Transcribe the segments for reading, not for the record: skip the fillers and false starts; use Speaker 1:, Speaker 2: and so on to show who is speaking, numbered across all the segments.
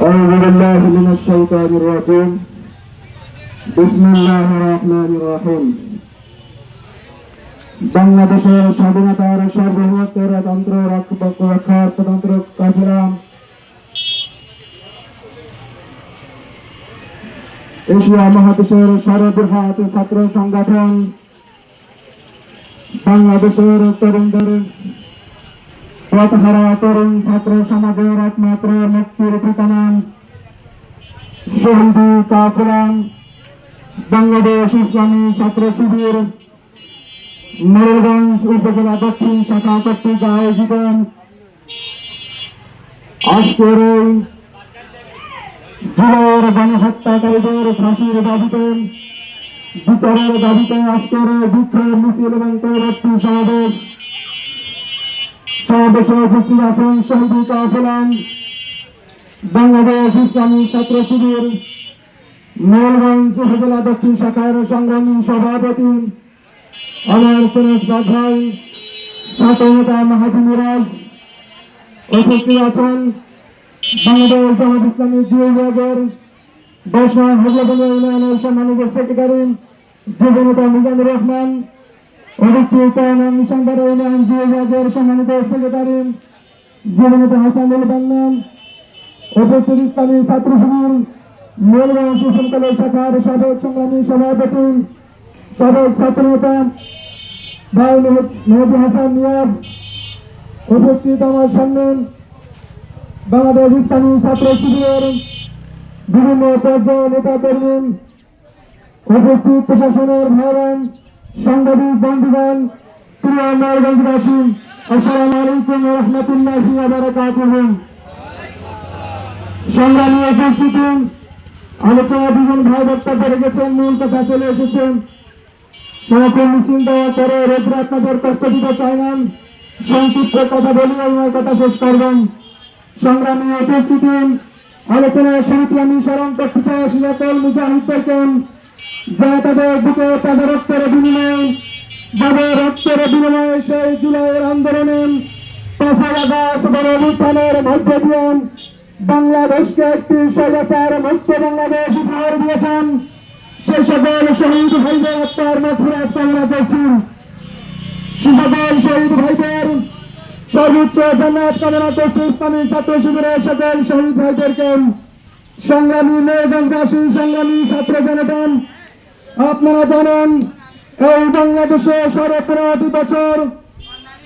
Speaker 1: أعوذ بالله من الشيطان الرجيم بسم الله الرحمن الرحيم বাংলাদেশের স্বাধীনতার সার্বভৌমত্বের তন্ত্র রক্ষার তন্ত্র কাফেরা এশিয়া মহাদেশের সর্ববৃহৎ ছাত্র সংগঠন বাংলাদেশের তরুণদের পথহারা তরুণ ছাত্র সমাজের একমাত্র মুক্তির ঠিকানা শহীদ কাফেলা বাংলাদেশ ইসলামী ছাত্র শিবির মোরেলগঞ্জ উপজেলা দক্ষিণ শাখা কর্তৃক আয়োজিত আজকের এই জুলাইয়ের গণহত্যাকারীদের ফাঁসির দাবিতে বিচারের দাবিতে আজকের বিক্ষোভ মিছিল এবং পরবর্তী সমাবেশে উপস্থিত আছেন শহীদ কাফেলা বাংলাদেশ ইসলামী ছাত্র শিবির মোরেলগঞ্জ উপজেলা দক্ষিণ শাখার সংগ্রামী সভাপতি আমার সুরেশ বাঘাই ছাত্র নেতা মাহাদি মিরাজ উপস্থিত আছেন বাংলাদেশ জামাত ইসলামী যুব বিভাগের বর্ষা হজরতপুর ইউনিয়নের সম্মানিত সেক্রেটারি যুব নেতা মিজানুর রহমান উপস্থিত মিশনদার ইউনিয়ন যুব বিভাগের সম্মানিত সেক্রেটারি যুব নেতা হাসানুল বান্না উপস্থিত ইসলামী ছাত্র শিবির মোরেলগঞ্জ কলেজ শাখার সাবেক সংগ্রামী সভাপতি সাবেক ছাত্র নেতা ভাই মেহেদী হাসান নিয়াজ উপস্থিত আমার সামনে বাংলাদেশ ইসলামী ছাত্র শিবিরের বিভিন্ন পর্যায়ের নেতা কর্মী উপস্থিত প্রশাসনের ভাইরান সাংবাদিক বন্ধুগণ প্রিয় মোরেলগঞ্জবাসী আসসালামু আলাইকুম ওয়া রাহমাতুল্লাহি ওয়া বারাকাতুহু। সংগ্রামী উপস্থিতি আলোচনা দুজন ভাই বক্তব্য রেখেছেন, মূল কথা চলে এসেছেন। সমগ্র মিছিল দেওয়ার পরে রোদ্র আপনাদের কষ্ট দিতে চাই না, সংক্ষিপ্ত কথা বলি আমার কথা শেষ করবেন। সংগ্রামী উপস্থিতি আলোচনায় শুরুতে আমি স্মরণ করতে চাই সকল মুজাহিদদেরকে যারা তাদের বুকে তাদের রক্তের বিনিময়ে যাদের রক্তের বিনিময়ে সেই জুলাইয়ের আন্দোলনে 5 আগস্ট গণঅভ্যুত্থানের মধ্য দিয়ে বাংলাদেশকে একটি স্বৈরাচার মুক্ত বাংলাদেশ উপহার দিয়েছেন। সে সকল শহীদ ভাইদের আত্মার মাগফিরাত কামনা করছি। সে সকল শহীদ ভাইদের সর্বোচ্চ জান্নাত কামনা করছি। ইসলামী ছাত্র শিবিরের সকল শহীদ ভাইদেরকে সংগ্রামী মোরেলগঞ্জবাসী সংগ্রামী ছাত্র জনতা আপনারা জানেন এই বাংলাদেশে 15 বছর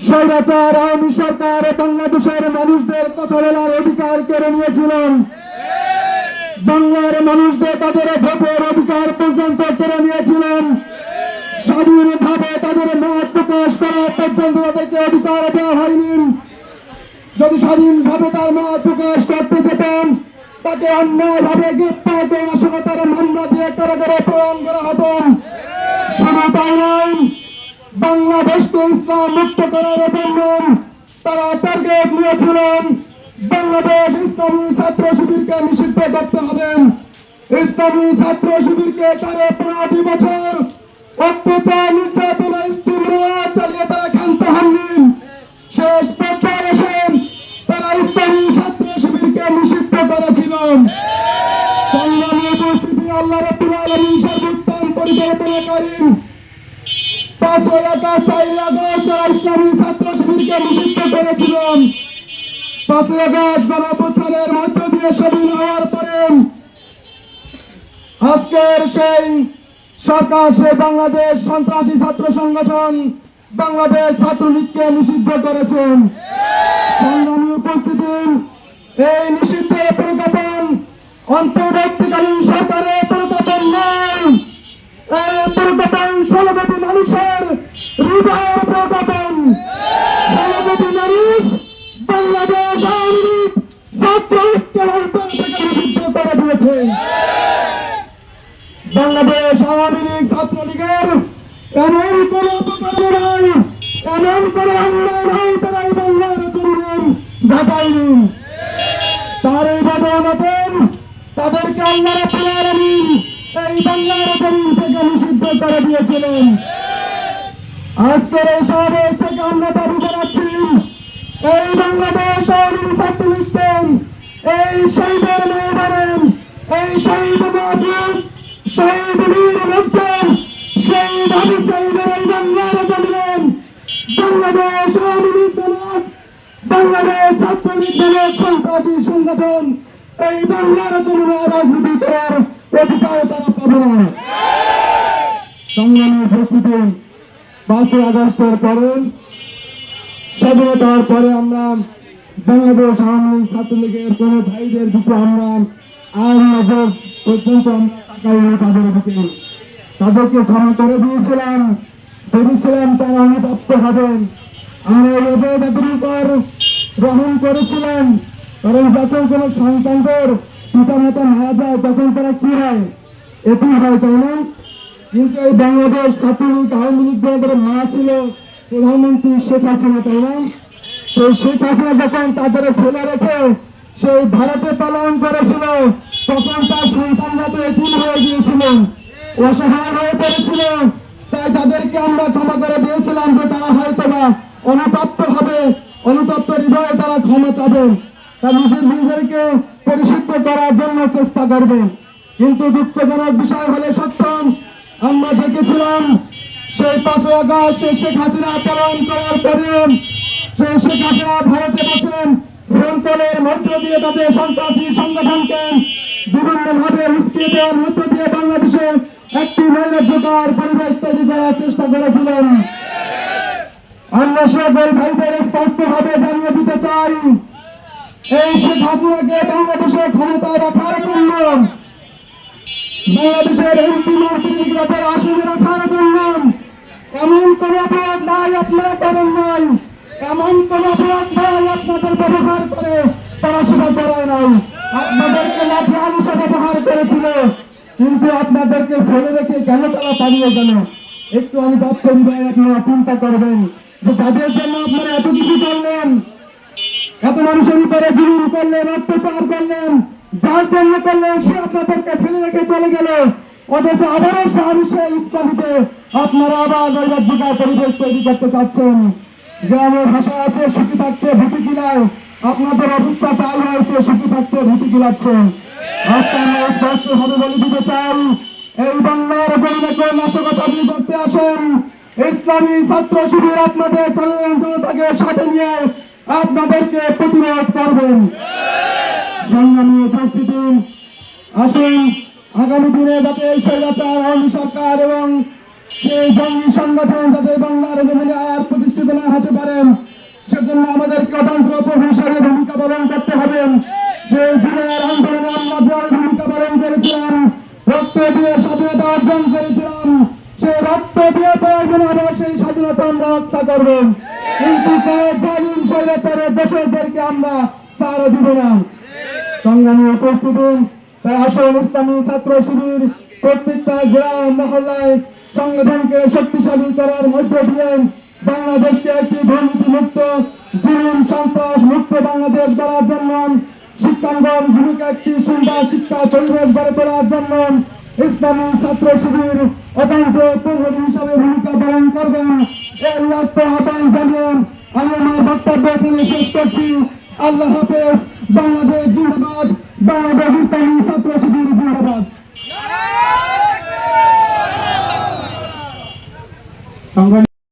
Speaker 1: স্বৈরাচার আওয়ামী সরকার বাংলাদেশের মানুষদের কথা বলার অধিকার কেড়ে নিয়েছিলেন। বাংলার মানুষদের তাদের ভোটের অধিকার পর্যন্ত কেড়ে নিয়েছিলেন। স্বাধীনভাবে তাদের মত প্রকাশ করার পর্যন্ত তাদেরকে অধিকার দেওয়া হয়নি। যদি স্বাধীনভাবে তার মত প্রকাশ করতে যেতেন তাকে অন্যায়ভাবে গ্রেপ্তার করে নাশকতার মামলা দিয়ে কারাগারে প্রেরণ করা হতো। শুধু তাই নয়, বাংলাদেশকে ইসলাম মুক্ত করার জন্য তারা টার্গেট নিয়েছিলেন বাংলাদেশ ইসলামী ছাত্র শিবিরকে নিষিদ্ধ করতে হবে। ইসলামী ছাত্র শিবিরকে 15.5 বছর অত্যাচার নির্যাতন স্টিমরোলার চালিয়ে তারা ক্ষান্ত হননি। শেষ পর্যায়ে এসে তারা ইসলামী ছাত্র শিবিরকে নিষিদ্ধ করেছিলেন। সংগ্রামী উপস্থিতি আল্লাহ রাব্বুল আলামিন সর্বোত্তম পরিকল্পনাকারী 5 আগস্ট 4 আগস্ট তারা ইসলামী ছাত্র শিবিরকে নিষিদ্ধ করেছিলেন। 5 আগস্ট গণঅভ্যুত্থানের মধ্য দিয়ে স্বাধীন হওয়ার পরে আজকের সেই সরকার সে বাংলাদেশ সন্ত্রাসী ছাত্র সংগঠন বাংলাদেশ ছাত্রলীগকে নিষিদ্ধ করেছেন। সংগ্রামী উপস্থিতি এই নিষিদ্ধের পরিকল্পন অন্তর্বর্তীকালীন সরকারের পরিকল্পন নয়, এই পরিকল্পন 16 কোটি মানুষের হৃদয়ের পরিকল্পন। 16 কোটি মানুষ বাংলাদেশ আওয়ামী লীগ ছাত্রলীগকে অন্তর থেকে নিষিদ্ধ করে দিয়েছে। বাংলাদেশ আওয়ামী লীগ ছাত্রলীগের এমন কোন অপকর্ম নাই, এমন কোন অন্যায় নাই তারা এই বাংলার জমিনে ঘটায়নি। তার এই বদৌলতে তাদেরকে আল্লাহ রাব্বুল আলামিন এই বাংলার জমিন থেকে নিষিদ্ধ করে দিয়েছিলেন। আজকের এই সমাবেশ থেকে আমরা দাবি জানাচ্ছি এই বাংলাদেশ আওয়ামী লীগ ছাত্রলীগকে এই শহীদের শহীদ মাহফুজ, শহীদ বীর মুক্তার, শহীদ আবু সাইদের এই বাংলার জমিন বাংলাদেশ আওয়ামী লীগ দল, বাংলাদেশ ছাত্রলীগ দলের সন্ত্রাসী সংগঠন এই বাংলার জমিনে রাজনীতি করার অধিকার তারা পাবে না। সংগ্রামী উপস্থিতি, 5ই আগস্টের পরে, স্বাধীনতার পরে আমরা বাংলাদেশ আওয়ামী লীগ ছাত্রলীগের কোন ভাইদের দিকে আমরা আর নজর পর্যন্ত তাকাইনি তাদের দিকে। তাদেরকে ক্ষমা করে দিয়েছিলাম, ভেবেছিলাম তারা অনুতপ্ত হবেন। আমরা এভাবে তাদের উপর গ্রহণ করেছিলাম, কারণ যখন কোন সন্তানদের পিতা মাতা মারা যায় তখন তারা কি হয়, এটি হয়, তাই না? কিন্তু এই বাংলাদেশ ছাত্রলীগ আওয়ামী লীগ দলের মা ছিল প্রধানমন্ত্রী শেখ হাসিনা, তাই না? সেই শেখ হাসিনা যখন তাদের ফেলে রেখে সেই ভারতে পালন করেছিল, তখন তার সন্তানরা তো এতিম হয়ে গিয়েছিল, অসহায় হয়ে পড়েছিল। তাই তাদেরকে আমরা ক্ষমা করে দিয়েছিলাম যে তারা হয়তো বা অনুতপ্ত হবে, অনুতপ্ত হৃদয়ে তারা ক্ষমা চাবেন, তার নিজেদেরকে পরিশুদ্ধ করার জন্য চেষ্টা করবেন। কিন্তু দুঃখজনক বিষয় হলে সত্য, আমরা দেখেছিলাম সেই 5ই আগস্ট শেখ হাসিনা পালন করার পরে সেই শেখ হাসিনা ভারতে বসেন ফোনকলের মধ্য দিয়ে তাদের সন্ত্রাসী সংগঠনকে বিভিন্নভাবে উস্কিয়ে দেওয়ার মধ্য দিয়ে বাংলাদেশে একটি নৈরাজ্যকর পরিবেশ তৈরি করার চেষ্টা করেছিলেন। আমরা সকল ভাইদের স্পষ্টভাবে জানিয়ে দিতে চাই, এই শেখ হাসিনাকে বাংলাদেশে ক্ষমতায় রাখার জন্য, বাংলাদেশের এমপি মন্ত্রীদের আসনে রাখার জন্য এমন কোন অপরাধ নাই আপনারা করেন নাই, এমন কোন অপরাধ নাই আপনাদের ব্যবহার করে তারা সেটা করায় নাই। আপনাদেরকে লাঠি আলুসা ব্যবহার করেছিল, কিন্তু আপনাদেরকে ফেলে রেখে কেন তারা পালিয়ে গেল? একটু আমি ভাবছেন ভাই, আপনারা চিন্তা করবেন যে তাদের জন্য আপনারা এত কিছু করলেন, এত মানুষের উপরে জুলুম করলেন, অত্যাচার করলেন, যার জন্য করলেন সে আপনাদেরকে ফেলে রেখে চলে গেল, অথচ আবারও সাহসে ইসলামীতে আপনারা আবার নৈরাজ্যিকার পরিবেশ তৈরি করতে চাচ্ছেন। গ্রামের ভাষা আছে সুখী থাকতে ভীতি কিলায়, আপনাদের অবস্থা তাই হয়েছে, সুখী থাকতে ভীতি কিলাচ্ছেন। আজকে আমরা স্পষ্টভাবে বলে দিতে চাই, এই বাংলার জমিনে কোন নাশকতা আপনি করতে আসেন, ইসলামী ছাত্র শিবির আপনাদের জনতাকে সাথে নিয়ে আপনাদেরকে প্রতিরোধ করবেন। সংগ্রামী উপস্থিতি, আসুন আগামী দিনে যাতে এই স্বৈরাচার আওয়ামী সরকার এবং সেই জঙ্গি সংগঠন যাতে বাংলার জমিনে আর প্রতিষ্ঠিত না হতে পারেন, সেজন্য আমাদেরকে অতন্ত্র প্রভু হিসাবে ভূমিকা পালন করতে হবে। সেই জুলাইয়ের আন্দোলনে আমরা যার ভূমিকা পালন করেছিলাম, রক্ত দিয়ে স্বাধীনতা অর্জন করেছিলাম, সেই রক্ত দিয়ে প্রয়োজন আবার সেই স্বাধীনতা আমরা রক্ষা করবেন। কিন্তু জালিম স্বৈরাচারের দোষরদেরকে আমরা ছাড় দিব না। সংগ্রামী উপস্থিতি, তাই আসল ইসলামী ছাত্র শিবির প্রত্যেকটা গ্রাম মহল্লায় সংগঠনকে শক্তিশালী করার মধ্য দিয়ে বাংলাদেশকে একটি দুর্নীতি মুক্ত, জুলুম সন্ত্রাস মুক্ত বাংলাদেশ গড়ার জন্য, শিক্ষাঙ্গন ভূমিকা একটি সুন্দর শিক্ষা পরিবেশ গড়ে তোলার জন্য ইসলামী ছাত্র শিবির অতন্ত্র প্রহরী হিসাবে ভূমিকা পালন করবেন। এই লক্ষ্য আহ্বান জানিয়ে আমি আমার বক্তব্য এখানে শেষ করছি। আল্লাহ হাফেজ। বাংলাদেশ জিন্দাবাদ। বাংলাদেশ ইসলামী